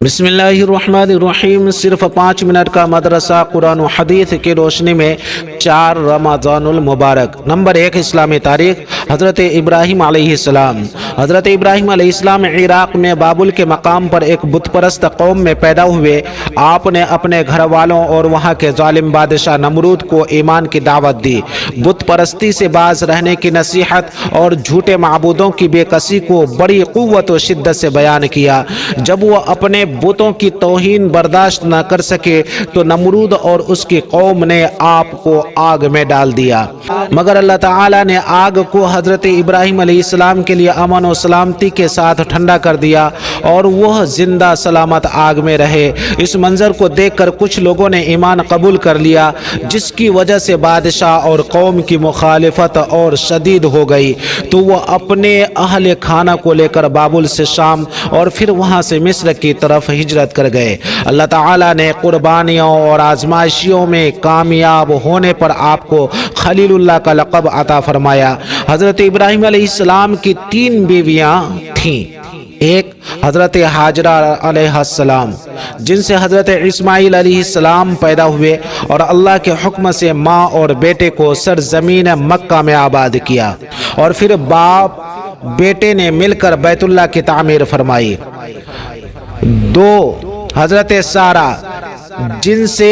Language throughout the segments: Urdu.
بسم اللہ الرحمن الرحیم۔ صرف 5 منٹ کا مدرسہ قرآن و حدیث کی روشنی میں 4 رمضان المبارک۔ نمبر 1، اسلامی تاریخ۔ حضرت ابراہیم علیہ السلام۔ حضرت ابراہیم علیہ السلام عراق میں بابل کے مقام پر ایک بت پرست قوم میں پیدا ہوئے۔ آپ نے اپنے گھر والوں اور وہاں کے ظالم بادشاہ نمرود کو ایمان کی دعوت دی، بت پرستی سے باز رہنے کی نصیحت اور جھوٹے معبودوں کی بے کسی کو بڑی قوت و شدت سے بیان کیا۔ جب وہ اپنے بتوں کی توہین برداشت نہ کر سکے تو نمرود اور اس کی قوم نے آپ کو آگ میں ڈال دیا، مگر اللہ تعالیٰ نے آگ کو حضرت ابراہیم علیہ السلام کے لیے امن و سلامتی کے ساتھ ٹھنڈا کر دیا اور وہ زندہ سلامت آگ میں رہے۔ اس منظر کو دیکھ کر کچھ لوگوں نے ایمان قبول کر لیا، جس کی وجہ سے بادشاہ اور قوم کی مخالفت اور شدید ہو گئی، تو وہ اپنے اہل خانہ کو لے کر بابل سے شام اور پھر وہاں سے مصر کی طرف ہجرت کر گئے۔ اللہ تعالیٰ نے قربانیوں اور آزمائشیوں میں کامیاب ہونے پر آپ کو خلیل اللہ کا لقب عطا فرمایا۔ حضرت ابراہیم علیہ السلام کی 3 بیویاں تھیں۔ ایک حضرت حاجرہ علیہ السلام، جن سے حضرت اسماعیل علیہ السلام پیدا ہوئے، اور اللہ کے حکم سے ماں اور بیٹے کو سرزمین مکہ میں آباد کیا، اور پھر باپ بیٹے نے مل کر بیت اللہ کی تعمیر فرمائی۔ 2 حضرت سارہ، جن سے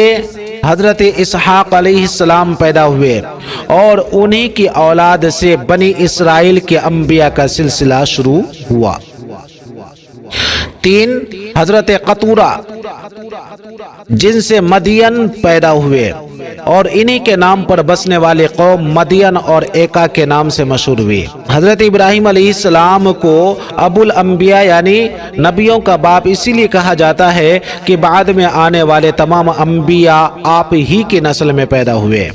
حضرت اسحاق علیہ السلام پیدا ہوئے، اور انہی کی اولاد سے بنی اسرائیل کے انبیاء کا سلسلہ شروع ہوا۔ 3 حضرت قطورہ، جن سے مدین پیدا ہوئے، اور انہی کے نام پر بسنے والے قوم مدین اور ایکا کے نام سے مشہور ہوئی۔ حضرت ابراہیم علیہ السلام کو ابو الانبیاء یعنی نبیوں کا باپ اسی لیے کہا جاتا ہے کہ بعد میں آنے والے تمام انبیاء آپ ہی کی نسل میں پیدا ہوئے۔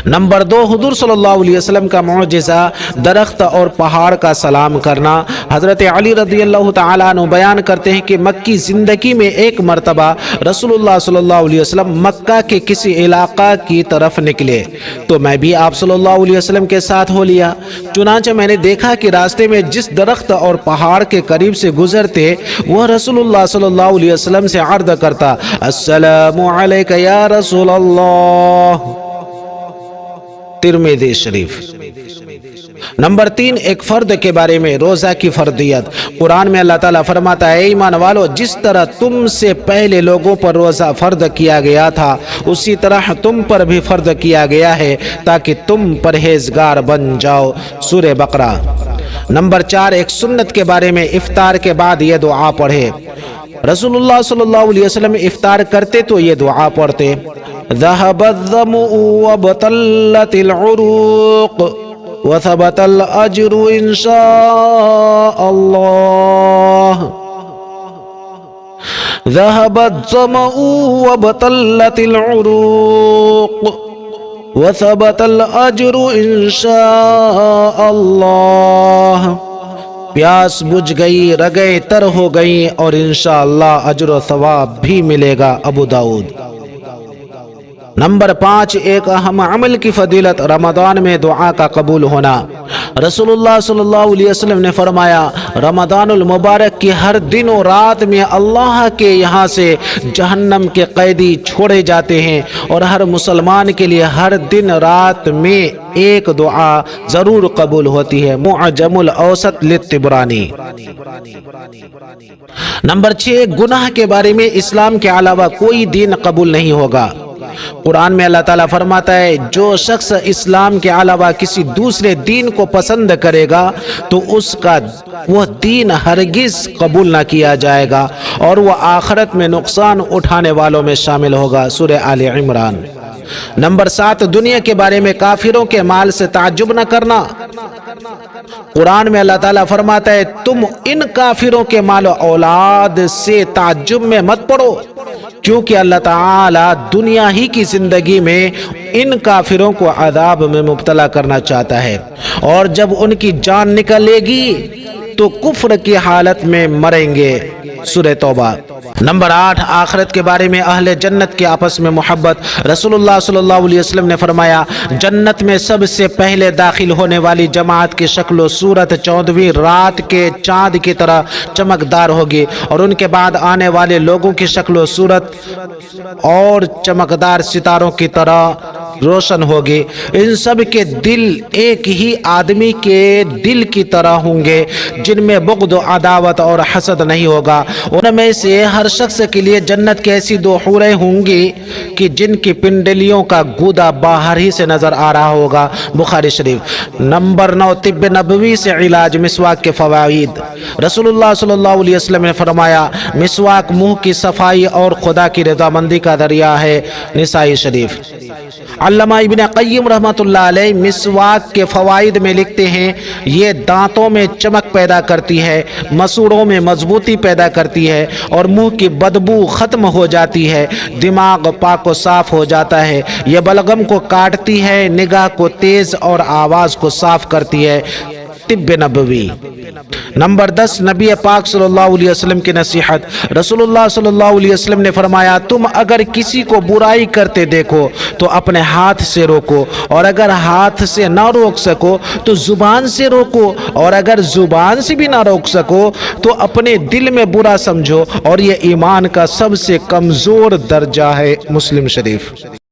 نمبر 2، حضور صلی اللہ علیہ وسلم کا معجزہ درخت اور پہاڑ کا سلام کرنا۔ حضرت علی رضی اللہ تعالیٰ عنہ بیان کرتے ہیں کہ مکی زندگی میں ایک مرتبہ رسول اللہ صلی اللہ علیہ وسلم مکہ کے کسی علاقہ کی طرف نکلے تو میں بھی آپ صلی اللہ علیہ وسلم کے ساتھ ہو لیا۔ چنانچہ میں نے دیکھا کہ راستے میں جس درخت اور پہاڑ کے قریب سے گزرتے وہ رسول اللہ صلی اللہ علیہ وسلم سے عرض کرتا، السلام علیک یا رسول اللہ۔ ترمذی شریف۔ نمبر 3، ایک فرد کے بارے میں روزہ کی فردیت۔ قرآن میں اللہ تعالیٰ فرماتا ہے، اے ایمان والو، جس طرح تم سے پہلے لوگوں پر روزہ فرد کیا گیا تھا اسی طرح تم پر بھی فرد کیا گیا ہے تاکہ تم پرہیزگار بن جاؤ۔ سورہ بقرہ۔ نمبر 4، ایک سنت کے بارے میں، افطار کے بعد یہ دعا پڑھے۔ رسول اللہ صلی اللہ علیہ وسلم افطار کرتے تو یہ دعا پڑھتے، ذهب الظمأ وابتلت العروق وثبت الأجر إن شاء الله. ذهب الظمأ وابتلت العروق وثبت الأجر إن شاء الله. پیاس بجھ گئی، رگیں تر ہو گئی، اور انشاءاللہ اجر و ثواب بھی ملے گا۔ ابو داؤد۔ نمبر 5، ایک اہم عمل کی فضیلت، رمضان میں دعا کا قبول ہونا۔ رسول اللہ صلی اللہ علیہ وسلم نے فرمایا، رمضان المبارک کی ہر دن و رات میں اللہ کے یہاں سے جہنم کے قیدی چھوڑے جاتے ہیں، اور ہر مسلمان کے لیے ہر دن رات میں ایک دعا ضرور قبول ہوتی ہے۔ معجم الاوسط للطبرانی۔ نمبر 6، گناہ کے بارے میں، اسلام کے علاوہ کوئی دین قبول نہیں ہوگا۔ قرآن میں اللہ تعالیٰ فرماتا ہے، جو شخص اسلام کے علاوہ کسی دوسرے دین کو پسند کرے گا تو اس کا وہ دین ہرگز قبول نہ کیا جائے گا، اور وہ آخرت میں نقصان اٹھانے والوں میں شامل ہوگا۔ سورہ آل عمران۔ نمبر 7، دنیا کے بارے میں، کافروں کے مال سے تعجب نہ کرنا۔ قرآن میں اللہ تعالیٰ فرماتا ہے، تم ان کافروں کے مال و اولاد سے تعجب میں مت پڑو، کیونکہ اللہ تعالیٰ دنیا ہی کی زندگی میں ان کافروں کو عذاب میں مبتلا کرنا چاہتا ہے، اور جب ان کی جان نکلے گی تو کفر کی حالت میں مریں گے۔ سورہ توبہ۔ نمبر 8، آخرت کے بارے میں اہل جنت کے آپس میں محبت۔ رسول اللہ صلی اللہ علیہ وسلم نے فرمایا، جنت میں سب سے پہلے داخل ہونے والی جماعت کی شکل و صورت 14ویں رات کے چاند کی طرح چمکدار ہوگی، اور ان کے بعد آنے والے لوگوں کی شکل و صورت اور چمکدار ستاروں کی طرح روشن ہوگی۔ ان سب کے دل ایک ہی آدمی کے دل کی طرح ہوں گے، جن میں بغض و عداوت اور حسد نہیں ہوگا۔ ان میں سے ہر شخص کے لیے جنت کی ایسی 2 حوریں ہوں گی کہ جن کی پنڈلیوں کا گودا باہر ہی سے نظر آ رہا ہوگا، بخاری شریف۔ نمبر 9، طب نبوی سے علاج، مسواک کے فوائد۔ رسول اللہ صلی اللہ علیہ وسلم نے فرمایا، مسواک منہ کی صفائی اور خدا کی رضامندی کا ذریعہ ہے، نسائی شریف۔ علامہ ابن قیم رحمۃ اللہ علیہ مسواک کے فوائد میں لکھتے ہیں، یہ دانتوں میں چمک پیدا کرتی ہے، مسوڑوں میں مضبوطی پیدا کرتی ہے، اور منہ کی بدبو ختم ہو جاتی ہے، دماغ پاک و صاف ہو جاتا ہے، یہ بلغم کو کاٹتی ہے، نگاہ کو تیز اور آواز کو صاف کرتی ہے، طب نبوی۔ نمبر 10، نبی پاک صلی اللہ علیہ وسلم کی نصیحت۔ رسول اللہ صلی اللہ علیہ وسلم نے فرمایا، تم اگر کسی کو برائی کرتے دیکھو تو اپنے ہاتھ سے روکو، اور اگر ہاتھ سے نہ روک سکو تو زبان سے روکو، اور اگر زبان سے بھی نہ روک سکو تو اپنے دل میں برا سمجھو، اور یہ ایمان کا سب سے کمزور درجہ ہے، مسلم شریف۔